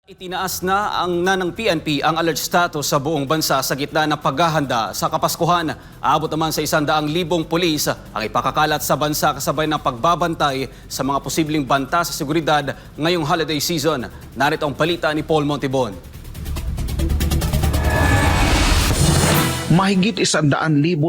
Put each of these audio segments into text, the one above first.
Itinaas na ng PNP ang alert status sa buong bansa sa gitna ng paghahanda sa Kapaskuhan. Aabot naman sa 100,000 pulis ang ipakakalat sa bansa kasabay ng pagbabantay sa mga posibleng banta sa seguridad ngayong holiday season. Narito ang balita ni Paul Montibon. Mahigit 100,000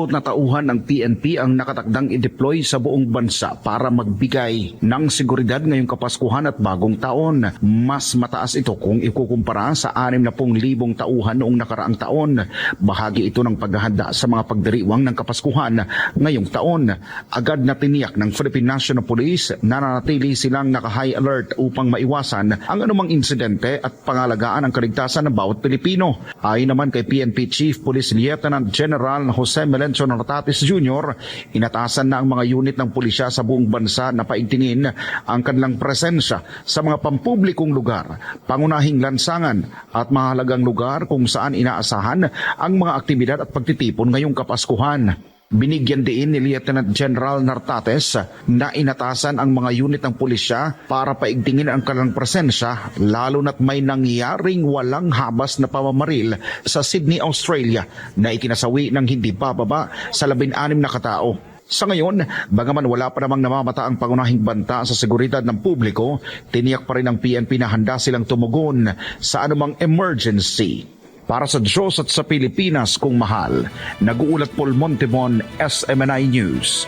na tauhan ng PNP ang nakatakdang i-deploy sa buong bansa para magbigay ng seguridad ngayong Kapaskuhan at Bagong Taon. Mas mataas ito kung ikukumpara sa 60,000 tauhan noong nakaraang taon. Bahagi ito ng paghahanda sa mga pagdiriwang ng Kapaskuhan ngayong taon. Agad na tiniyak ng Philippine National Police na nanatili silang naka-high alert upang maiwasan ang anumang insidente at pangalagaan ang kaligtasan ng bawat Pilipino. Ayon naman kay PNP Chief Police Lieutenant General Jose Melencio Nartates Jr., inatasan na ang mga unit ng pulisya sa buong bansa na paigtingin ang kanilang presensya sa mga pampublikong lugar, pangunahing lansangan at mahalagang lugar kung saan inaasahan ang mga aktibidad at pagtitipon ngayong Kapaskuhan. Binigyan din ni Lieutenant General Nartates na inatasan ang mga unit ng pulisya para paigtingin ang kanilang presensya lalo na't may nangyaring walang habas na pamamaril sa Sydney, Australia na ikinasawi ng hindi bababa sa 16 na katao. Sa ngayon, bagaman wala pa namang namamata ang pangunahing banta sa seguridad ng publiko, tiniyak pa rin ng PNP na handa silang tumugon sa anumang emergency. Para sa Diyos at sa Pilipinas kung mahal, nag-uulat Paul Montibon, SMNI News.